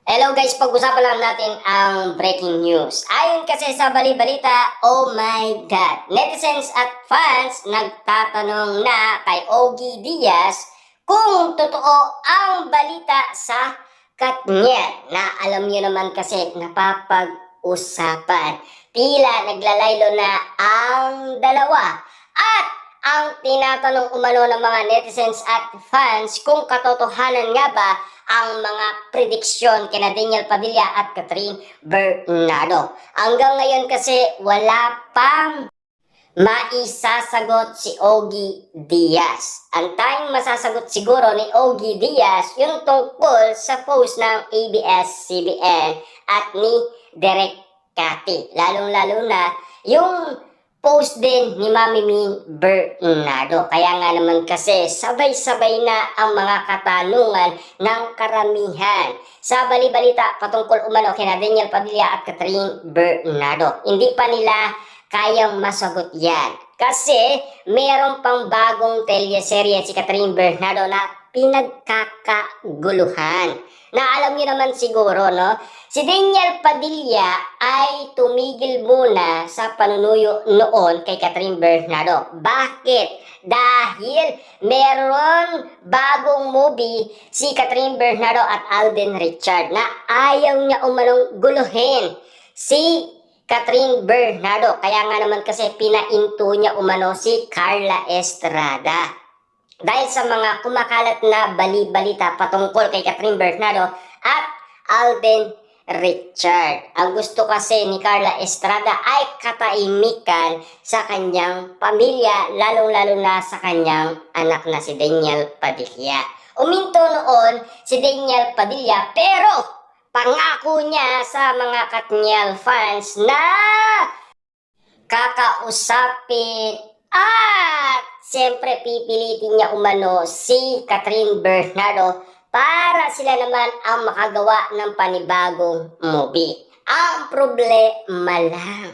Hello guys, pag-usapan lang natin ang breaking news. Ayon kasi sa bali-balita, oh my God, netizens at fans nagtatanong na kay Ogie Diaz kung totoo ang balita sa Katniel. Na alam niyo naman kasi napapag-usapan. Tila naglalaylo na ang dalawa. At ang tinatanong umano ng mga netizens at fans kung katotohanan nga ba ang mga prediksyon kina Daniel Padilla at Catherine Bernardo. Hanggang ngayon kasi wala pang maisasagot si Ogie Diaz. Ang tanging masasagot siguro ni Ogie Diaz yung tungkol sa post ng ABS-CBN at ni Derek Cathy. Lalong-lalo na yung post din ni Mami Min Bernardo. Kaya nga naman kasi sabay-sabay na ang mga katanungan ng karamihan sa bali-balita patungkol umano kina Daniel Padilla at Catherine Bernardo. Hindi pa nila kayang masagot yan. Kasi meron pang bagong teleserye si Catherine Bernardo na pinagkakaguluhan. Na alam niyo naman siguro, no? Si Daniel Padilla ay tumigil muna sa panunuyo noon kay Catherine Bernardo. Bakit? Dahil meron bagong movie si Catherine Bernardo at Alden Richard na ayaw niya umanong guluhin si Catherine Bernardo. Kaya nga naman kasi pinainto niya umano si Carla Estrada. Dahil sa mga kumakalat na bali-balita patungkol kay Catherine Bernardo at Alden Richard. Ang gusto kasi ni Carla Estrada ay katahimikan sa kanyang pamilya, lalong-lalo na sa kanyang anak na si Daniel Padilla. Uminto noon si Daniel Padilla pero pangako niya sa mga Katniel fans na kakausapin at siyempre pipilitin niya umano si Catherine Bernardo para sila naman ang makagawa ng panibagong movie. Ang problema lang,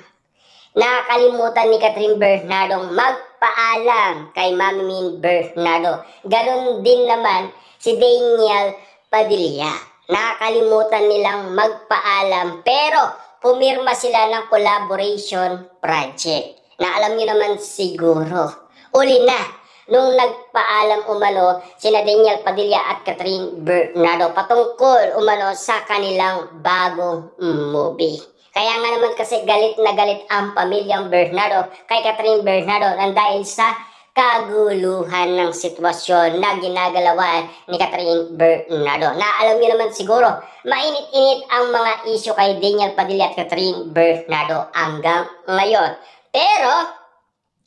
nakalimutan ni Catherine Bernardo magpaalam kay Mami Min Bernardo. Ganon din naman si Daniel Padilla. Nakalimutan nilang magpaalam pero pumirma sila ng collaboration project. Na alam niyo naman siguro, uli na nung nagpaalam umano sina Daniel Padilla at Catherine Bernardo patungkol umano sa kanilang bagong movie. Kaya nga naman kasi galit na galit ang pamilyang Bernardo kay Catherine Bernardo nang dahil sa kaguluhan ng sitwasyon na ginagalawan ni Catherine Bernardo. Na alam niyo naman siguro, mainit-init ang mga isyu kay Daniel Padilla at Catherine Bernardo hanggang ngayon. Pero,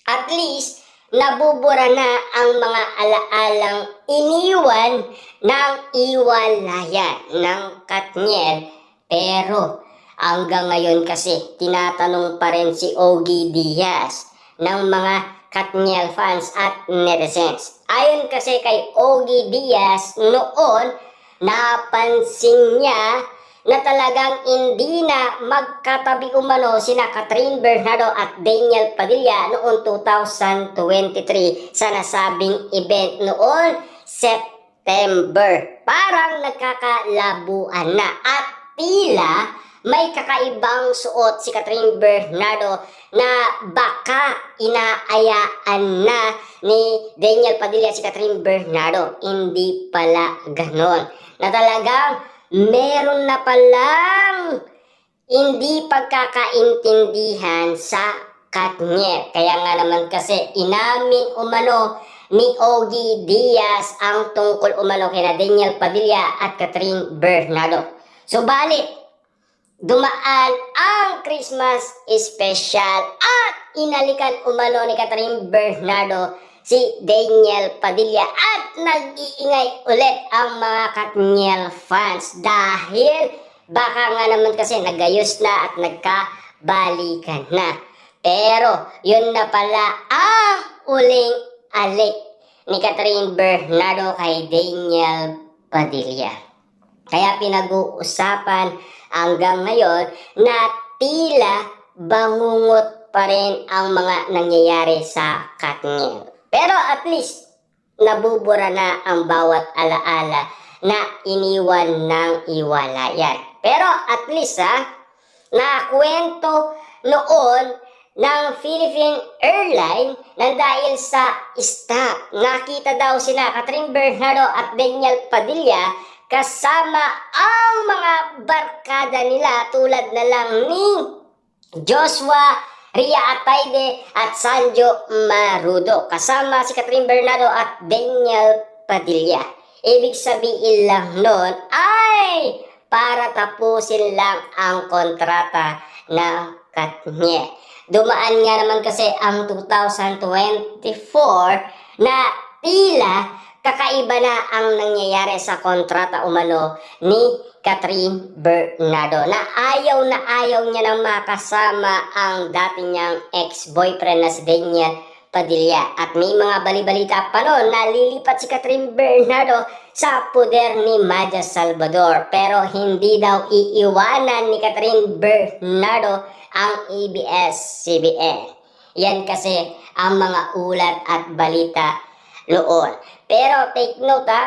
at least, nabubura na ang mga alaalang iniwan ng iwalayan ng Katniel. Pero, hanggang ngayon kasi, tinatanong pa rin si Ogie Diaz ng mga Katniel fans at netizens. Ayon kasi kay Ogie Diaz noon, napansin niya na talagang hindi na magkatabi umano sina Catherine Bernardo at Daniel Padilla noong 2023 sa nasabing event noon September. Parang nagkakalabuan na at tila may kakaibang suot si Catherine Bernardo na baka inaayaan na ni Daniel Padilla si Catherine Bernardo. Hindi pala ganon. Na talagang meron na palang hindi pagkakaintindihan sa Katniel. Kaya nga naman kasi inamin umano ni Ogie Diaz ang tungkol umano kina Daniel Padilla at Catherine Bernardo. Subalit, dumaan ang Christmas special at inalikan umano ni Catherine Bernardo si Daniel Padilla at nag-iingay ulit ang mga Katniel fans dahil baka nga naman kasi nagayos na at nagkabalikan na. Pero yun na pala ang uling alik ni Catherine Bernardo kay Daniel Padilla. Kaya pinag-uusapan hanggang ngayon na tila bangungot pa rin ang mga nangyayari sa Katniel. Pero at least nabubura na ang bawat alaala na iniwan ng iwalayan. Pero at least nakwento noon ng Philippine Airlines na dahil sa stock, nakita daw sina Catherine Bernardo at Daniel Padilla kasama ang mga barkada nila tulad na lang ni Joshua Ria Atayde at Sanjo Marudo. Kasama si Catherine Bernardo at Daniel Padilla. Ibig sabihin lang nun ay para tapusin lang ang kontrata ng Katniel. Dumaan nga naman kasi ang 2024 na tila kakaiba na ang nangyayari sa kontrata umano ni Catherine Bernardo na ayaw niya nang makasama ang dati niyang ex-boyfriend na si Daniel Padilla. At may mga balibalita pa noon na lilipat si Catherine Bernardo sa poder ni Maja Salvador. Pero hindi daw iiwanan ni Catherine Bernardo ang ABS-CBN. Yan kasi ang mga ulat at balita noon. Pero take note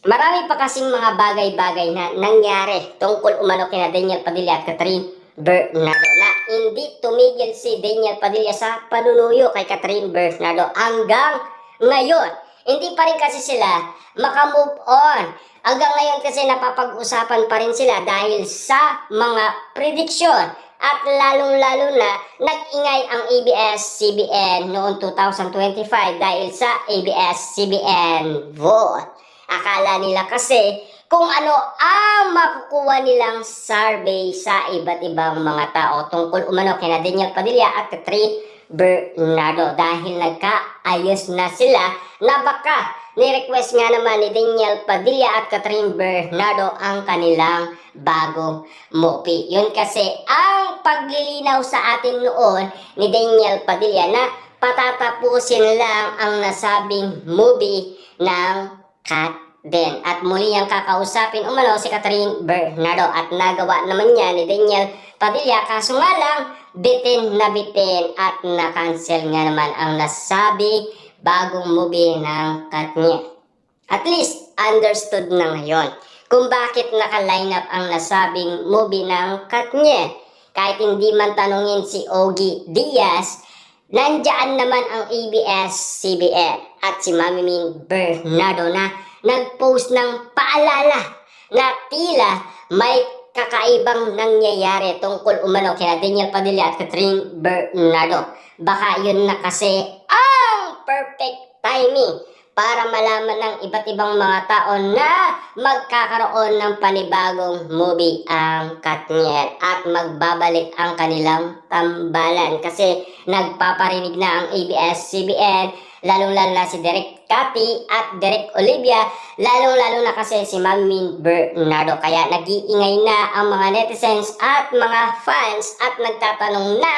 marami pa kasing mga bagay-bagay na nangyari tungkol umano kina Daniel Padilla at Catherine Bernardo na hindi tumigil si Daniel Padilla sa panunuyo kay Catherine Bernardo hanggang ngayon. Hindi pa rin kasi sila makamove on. Hanggang ngayon kasi napapag-usapan pa rin sila dahil sa mga prediksyon. At lalong-lalo na nag-ingay ang ABS-CBN noong 2025 dahil sa ABS-CBN vote. Akala nila kasi kung ano ang makukuha nilang survey sa iba't ibang mga tao tungkol umano kina Daniel Padilla at Catherine Bernardo dahil nagkaayos na sila na baka ni-request nga naman ni Daniel Padilla at Catherine Bernardo ang kanilang bagong movie. Yun kasi ang paglilinaw sa atin noon ni Daniel Padilla na patatapusin lang ang nasabing movie ng Katden. At muli ang kakausapin umano si Catherine Bernardo at nagawa naman niya ni Daniel Padilla kaso nga lang bitin na bitin at na-cancel nga naman ang nasabing bagong movie ng Katniel. At least understood na ngayon kung bakit naka-line up ang nasabing movie ng Katniel. Kahit hindi man tanungin si Ogie Diaz, nandiyan naman ang ABS-CBN at si Mami Min Bernardo na nag-post ng paalala na tila may kakaibang nangyayari tungkol umano kina Daniel Padilla at Catherine Bernardo. Baka yun na kasi ang perfect timing para malaman ng iba't ibang mga tao na magkakaroon ng panibagong movie ang Katniel at magbabalik ang kanilang tambalan kasi nagpaparinig na ang ABS-CBN, lalong-lalo na si Direk Cathy at Direk Olivia, lalong-lalo na kasi si Mami Bernardo. Kaya nag-iingay na ang mga netizens at mga fans at nagtatanong na